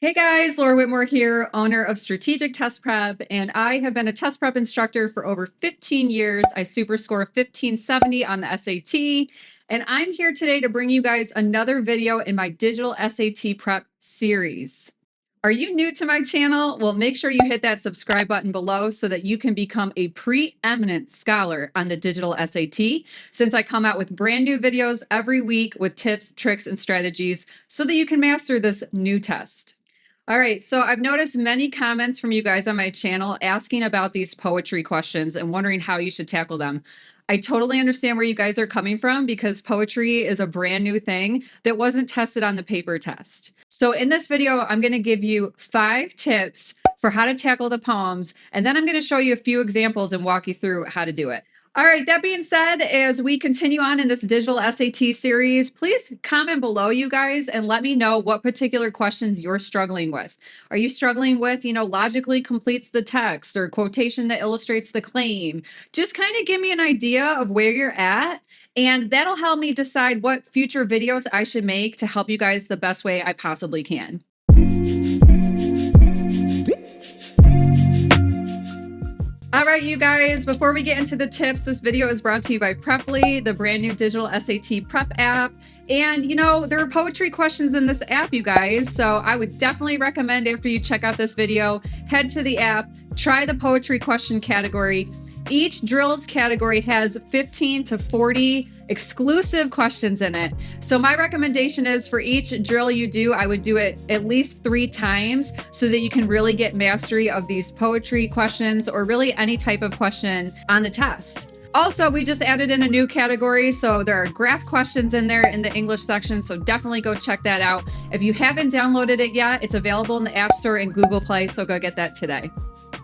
Hey guys, Laura Whitmore here, owner of Strategic Test Prep, and I have been a test prep instructor for over 15 years. I super score 1570 on the SAT, and I'm here today to bring you guys another video in my digital SAT prep series. Are you new to my channel? Well, make sure you hit that subscribe button below so that you can become a preeminent scholar on the digital SAT, since I come out with brand new videos every week with tips, tricks, and strategies so that you can master this new test. All right, so I've noticed many comments from you guys on my channel asking about these poetry questions and wondering how you should tackle them. I totally understand where you guys are coming from because poetry is a brand new thing that wasn't tested on the paper test. So in this video, I'm going to give you 5 tips for how to tackle the poems, and then I'm going to show you a few examples and walk you through how to do it. All right, that being said, as we continue on in this digital SAT series, please comment below, you guys, and let me know what particular questions you're struggling with. Are you struggling with, logically completes the text or quotation that illustrates the claim? Just kind of give me an idea of where you're at, and that'll help me decide what future videos I should make to help you guys the best way I possibly can. All right, you guys, before we get into the tips, this video is brought to you by Preply, the brand new digital SAT prep app. And, there are poetry questions in this app, you guys. So I would definitely recommend after you check out this video, head to the app, try the poetry question category. Each drills category has 15 to 40 exclusive questions in it. So my recommendation is for each drill you do, I would do it at least 3 times so that you can really get mastery of these poetry questions or really any type of question on the test. Also, we just added in a new category, so there are graph questions in there in the English section, so definitely go check that out. If you haven't downloaded it yet, it's available in the App Store and Google Play, so go get that today.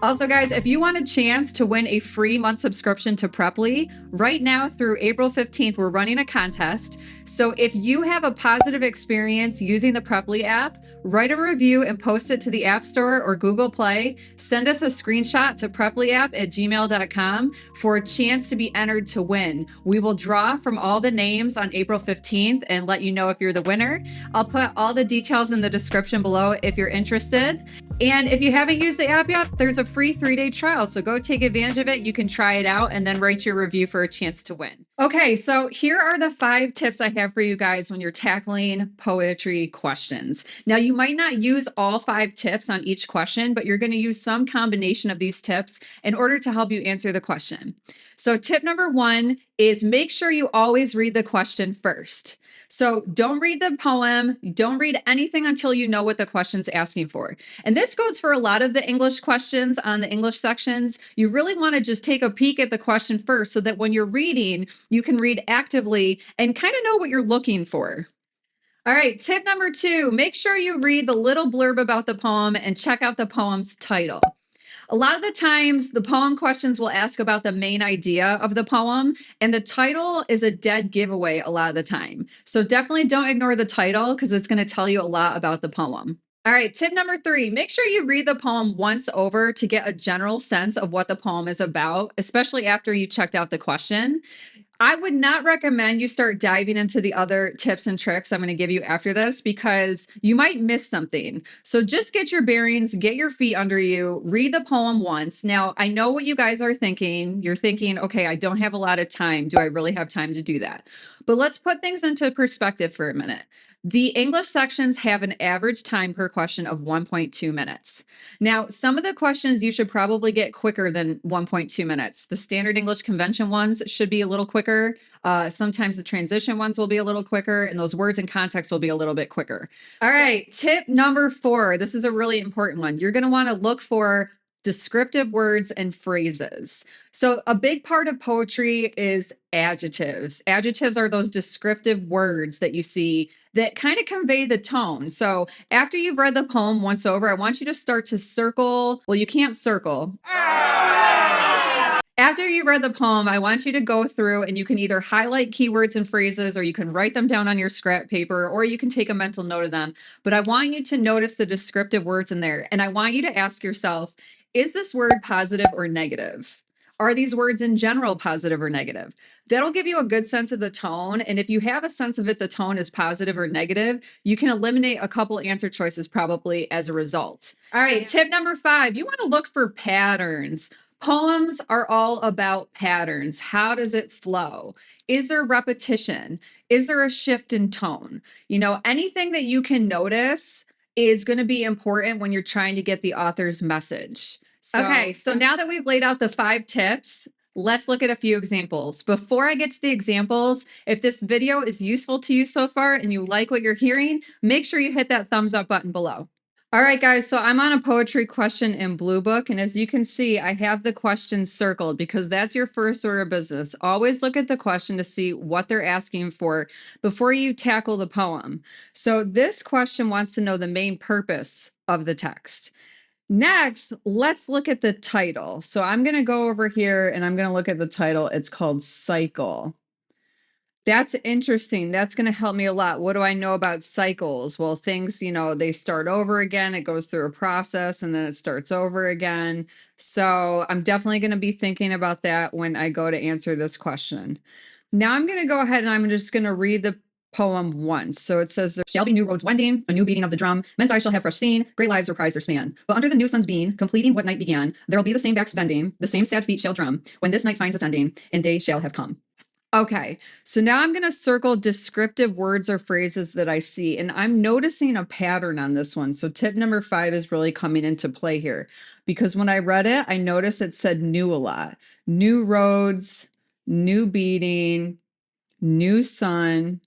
Also, guys, if you want a chance to win a free month subscription to Preply, right now through April 15th, we're running a contest. So if you have a positive experience using the Preply app, write a review and post it to the App Store or Google Play. Send us a screenshot to preplyapp@gmail.com for a chance to be entered to win. We will draw from all the names on April 15th and let you know if you're the winner. I'll put all the details in the description below if you're interested. And if you haven't used the app yet, there's a free 3-day trial. So go take advantage of it. You can try it out and then write your review for a chance to win. Okay, so here are the 5 tips I have for you guys when you're tackling poetry questions. Now, you might not use all 5 tips on each question, but you're going to use some combination of these tips in order to help you answer the question. So tip number 1 is make sure you always read the question first. So don't read the poem, don't read anything until you know what the question's asking for. And this goes for a lot of the English questions on the English sections. You really want to just take a peek at the question first so that when you're reading, you can read actively and kind of know what you're looking for. All right, tip number 2, make sure you read the little blurb about the poem and check out the poem's title. A lot of the times, the poem questions will ask about the main idea of the poem, and the title is a dead giveaway a lot of the time. So definitely don't ignore the title because it's going to tell you a lot about the poem. All right, tip number 3, make sure you read the poem once over to get a general sense of what the poem is about, especially after you checked out the question. I would not recommend you start diving into the other tips and tricks I'm going to give you after this because you might miss something. So just get your bearings, get your feet under you, read the poem once. Now, I know what you guys are thinking. You're thinking, okay, I don't have a lot of time. Do I really have time to do that? But let's put things into perspective for a minute. The English sections have an average time per question of 1.2 minutes. Now, some of the questions you should probably get quicker than 1.2 minutes. The standard English convention ones should be a little quicker. Sometimes the transition ones will be a little quicker, and those words and context will be a little bit quicker. All right, tip number 4. This is a really important one. You're going to want to look for descriptive words and phrases. So a big part of poetry is adjectives. Adjectives are those descriptive words that you see that kind of convey the tone. So after you've read the poem once over, I want you to start to circle. Well, you can't circle. After you read the poem, I want you to go through and you can either highlight keywords and phrases or you can write them down on your scrap paper or you can take a mental note of them. But I want you to notice the descriptive words in there. And I want you to ask yourself, is this word positive or negative? Are these words in general positive or negative? That'll give you a good sense of the tone. And if you have a sense of it, the tone is positive or negative, you can eliminate a couple answer choices probably as a result. All right, tip number 5, you want to look for patterns. Poems are all about patterns. How does it flow? Is there repetition? Is there a shift in tone? You know, anything that you can notice is going to be important when you're trying to get the author's message. Okay, so now that we've laid out the 5 tips, let's look at a few examples. Before I get to the examples, if this video is useful to you so far and you like what you're hearing, make sure you hit that thumbs up button below. All right, guys, so I'm on a poetry question in Blue Book, and as you can see, I have the questions circled because that's your first order of business. Always look at the question to see what they're asking for before you tackle the poem. So this question wants to know the main purpose of the text. Next, let's look at the title. So I'm going to go over here and I'm going to look at the title. It's called Cycle. That's interesting. That's going to help me a lot. What do I know about cycles? Well, things, you know, they start over again. It goes through a process and then it starts over again. So I'm definitely going to be thinking about that when I go to answer this question. Now I'm going to go ahead and I'm just going to read the poem once. So it says, there shall be new roads wending, a new beating of the drum. Men's eyes shall have fresh seen, great lives reprise their span. But under the new sun's beam, completing what night began, there'll be the same backs bending, the same sad feet shall drum, when this night finds its ending, and day shall have come. Okay, so now I'm going to circle descriptive words or phrases that I see, and I'm noticing a pattern on this one. So tip number 5 is really coming into play here, because when I read it, I noticed it said new a lot. New roads, new beating, new sun.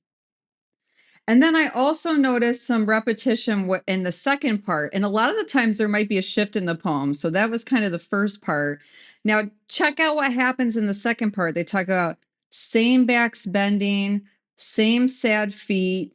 And then I also noticed some repetition in the second part. And a lot of the times there might be a shift in the poem. So that was kind of the first part. Now check out what happens in the second part. They talk about same backs bending, same sad feet,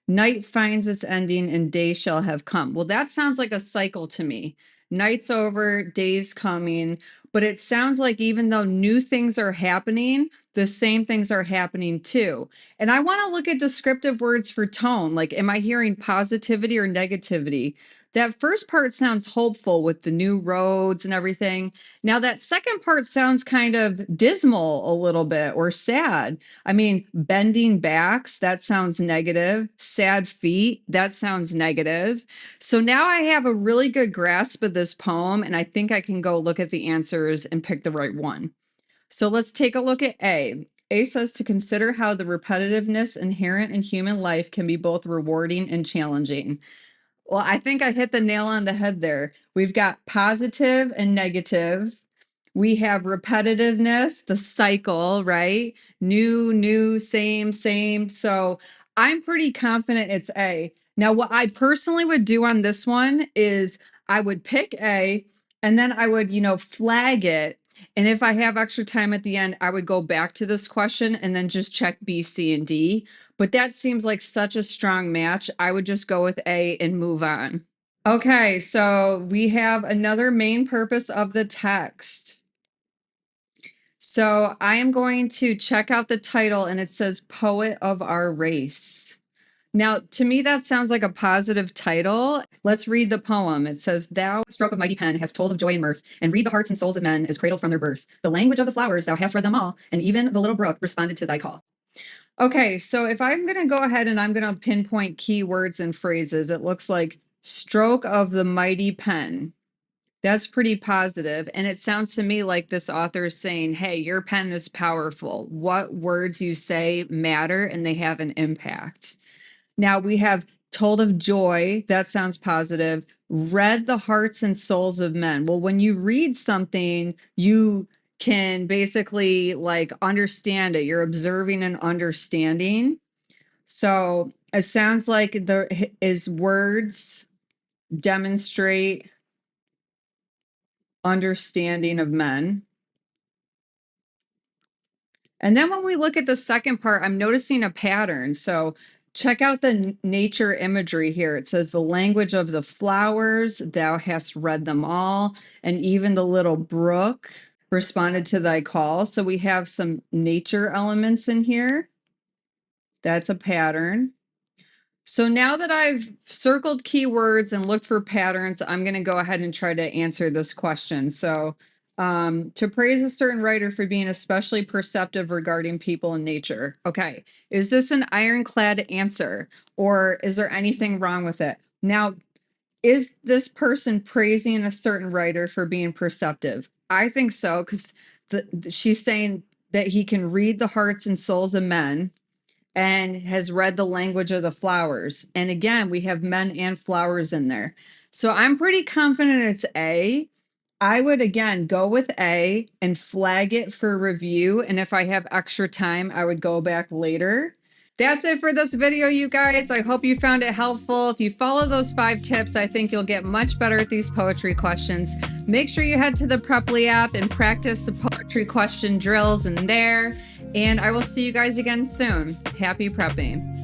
night finds its ending, and day shall have come. Well, that sounds like a cycle to me. Night's over, day's coming, but it sounds like even though new things are happening, the same things are happening too. And I want to look at descriptive words for tone. Like, am I hearing positivity or negativity? That first part sounds hopeful with the new roads and everything. Now that second part sounds kind of dismal a little bit or sad. I mean, bending backs, that sounds negative. Sad feet, that sounds negative. So now I have a really good grasp of this poem, and I think I can go look at the answers and pick the right one. So let's take a look at A. A says to consider how the repetitiveness inherent in human life can be both rewarding and challenging. Well, I think I hit the nail on the head there. We've got positive and negative. We have repetitiveness, the cycle, right? New, same. So I'm pretty confident it's A. Now, what I personally would do on this one is I would pick A and then I would, flag it. And if I have extra time at the end, I would go back to this question and then just check B, C, and D. But that seems like such a strong match. I would just go with A and move on. Okay, so we have another main purpose of the text. So I am going to check out the title and it says Poet of Our Race. Now, to me, that sounds like a positive title. Let's read the poem. It says, thou, stroke of mighty pen, hast told of joy and mirth, and read the hearts and souls of men as cradled from their birth. The language of the flowers, thou hast read them all, and even the little brook responded to thy call. Okay, so if I'm going to go ahead and I'm going to pinpoint keywords and phrases, it looks like stroke of the mighty pen. That's pretty positive. And it sounds to me like this author is saying, hey, your pen is powerful. What words you say matter and they have an impact. Now we have told of joy. That sounds positive. Read the hearts and souls of men. Well, when you read something, you can basically understand it. You're observing and understanding. So it sounds like his words demonstrate understanding of men. And then when we look at the second part, I'm noticing a pattern. So check out the nature imagery here. It says the language of the flowers, thou hast read them all, and even the little brook responded to thy call. So we have some nature elements in here. That's a pattern. So now that I've circled keywords and looked for patterns, I'm going to go ahead and try to answer this question. So To praise a certain writer for being especially perceptive regarding people and nature. Okay, is this an ironclad answer, or is there anything wrong with it? Now, is this person praising a certain writer for being perceptive? I think so, because she's saying that he can read the hearts and souls of men and has read the language of the flowers. And again, we have men and flowers in there. So I'm pretty confident it's A. I would again go with A and flag it for review. And if I have extra time, I would go back later. That's it for this video, you guys. I hope you found it helpful. If you follow those 5 tips, I think you'll get much better at these poetry questions. Make sure you head to the Preply app and practice the poetry question drills in there. And I will see you guys again soon. Happy prepping.